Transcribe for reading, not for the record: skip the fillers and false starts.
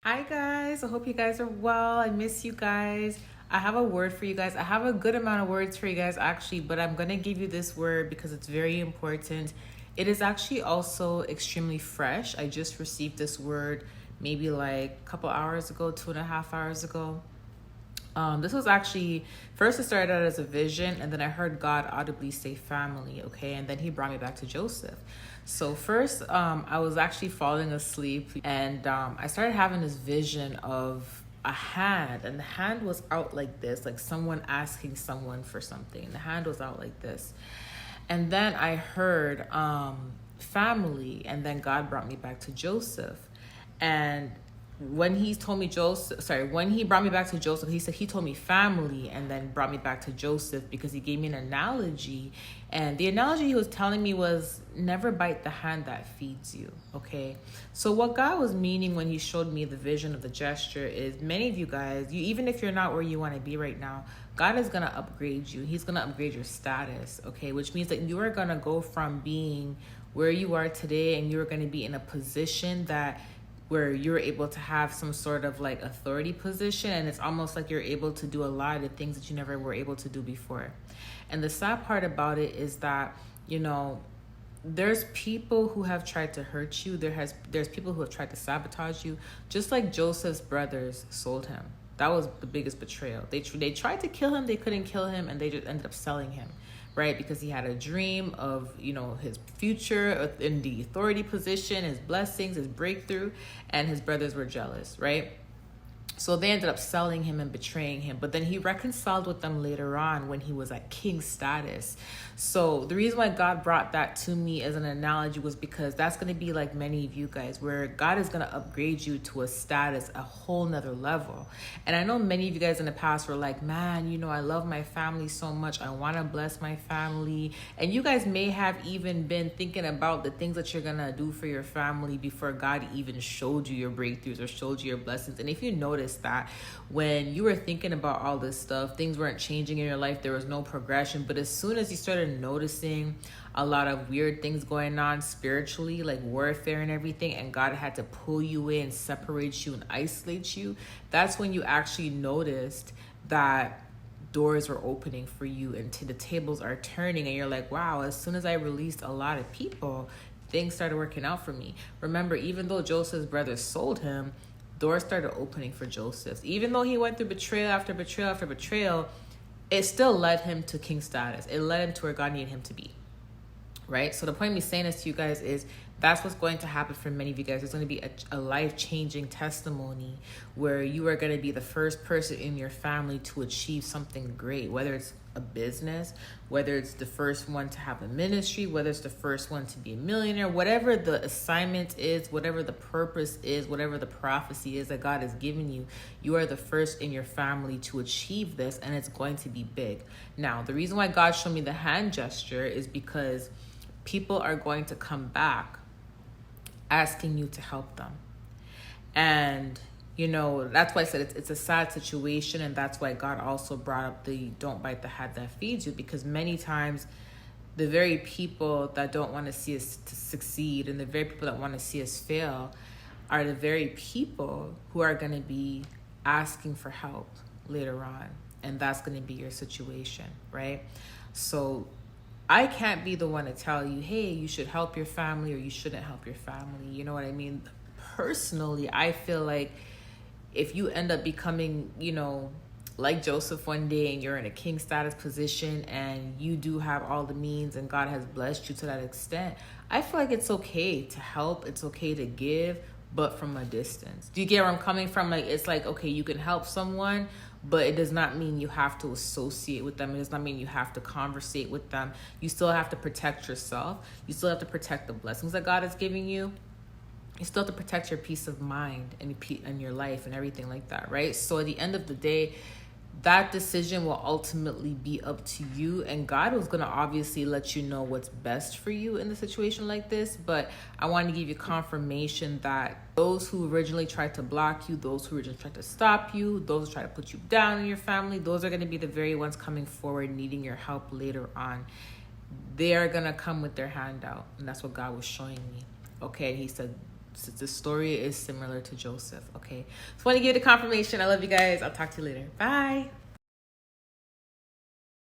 Hi guys, I hope you guys are well. I miss you guys. I have a word for you guys. I have a good amount of words for you guys actually, but I'm going to give you this word because it's very important. It is actually also extremely fresh. I just received this word maybe like a couple hours ago, 2.5 hours ago. This was actually first it started out as a vision, and then I heard God audibly say family, okay, and then He brought me back to Joseph. So first, I was actually falling asleep, and I started having this vision of a hand, and the hand was out like this, like someone asking someone for something. The hand was out like this, and then I heard family, and then God brought me back to Joseph, and when he told me when he brought me back to Joseph, he said he told me family and then brought me back to Joseph because he gave me an analogy. And the analogy he was telling me was never bite the hand that feeds you. Okay. So what God was meaning when he showed me the vision of the gesture is many of you guys, even if you're not where you want to be right now, God is going to upgrade you. He's going to upgrade your status. Okay. Which means that you are going to go from being where you are today and you're going to be in a position where you're able to have some sort of like authority position, and it's almost like you're able to do a lot of the things that you never were able to do before. And the sad part about it is that, there's people who have tried to hurt you. There's people who have tried to sabotage you, just like Joseph's brothers sold him. That was the biggest betrayal. They tried to kill him, they couldn't kill him, and they just ended up selling him, right? Because he had a dream of, his future in the authority position, his blessings, his breakthrough, and his brothers were jealous, right? So they ended up selling him and betraying him. But then he reconciled with them later on when he was at king status. So the reason why God brought that to me as an analogy was because that's going to be like many of you guys, where God is going to upgrade you to a status, a whole nother level. And I know many of you guys in the past were like, man, I love my family so much. I want to bless my family. And you guys may have even been thinking about the things that you're going to do for your family before God even showed you your breakthroughs or showed you your blessings. And if you notice that when you were thinking about all this stuff, things weren't changing in your life, there was no progression. But as soon as you started noticing a lot of weird things going on spiritually, like warfare and everything, and God had to pull you in, separate you, and isolate you, that's when you actually noticed that doors were opening for you and the tables are turning, and you're like, wow, as soon as I released a lot of people, things started working out for me. Remember, even though Joseph's brothers sold him, doors started opening for Joseph. Even though he went through betrayal after betrayal after betrayal, it still led him to king status. It led him to where God needed him to be, right? So the point of me saying this to you guys is that's what's going to happen for many of you guys. There's going to be a life-changing testimony where you are going to be the first person in your family to achieve something great, whether it's a business, whether it's the first one to have a ministry, whether it's the first one to be a millionaire, whatever the assignment is, whatever the purpose is, whatever the prophecy is that God has given you, you are the first in your family to achieve this, and it's going to be big. Now, the reason why God showed me the hand gesture is because people are going to come back asking you to help them. And that's why I said it's a sad situation, and that's why God also brought up the don't bite the hand that feeds you, because many times the very people that don't want to see us to succeed and the very people that want to see us fail are the very people who are going to be asking for help later on, and that's going to be your situation, right? So I can't be the one to tell you, hey, you should help your family or you shouldn't help your family. You know what I mean? Personally, I feel like if you end up becoming, like Joseph one day, and you're in a king status position and you do have all the means and God has blessed you to that extent, I feel like it's okay to help. It's okay to give, but from a distance. Do you get where I'm coming from? Like, it's like, okay, you can help someone, but it does not mean you have to associate with them. It does not mean you have to conversate with them. You still have to protect yourself. You still have to protect the blessings that God is giving you. You still have to protect your peace of mind and your life and everything like that, right? So at the end of the day, that decision will ultimately be up to you, and God was going to obviously let you know what's best for you in a situation like this. But I want to give you confirmation that those who originally tried to block you, those who originally tried to stop you, those who try to put you down in your family, those are going to be the very ones coming forward needing your help later on. They are going to come with their hand out, and that's what God was showing me. Okay, he said, the story is similar to Joseph. Okay, just want to give the confirmation. I love you guys. I'll talk to you later. Bye.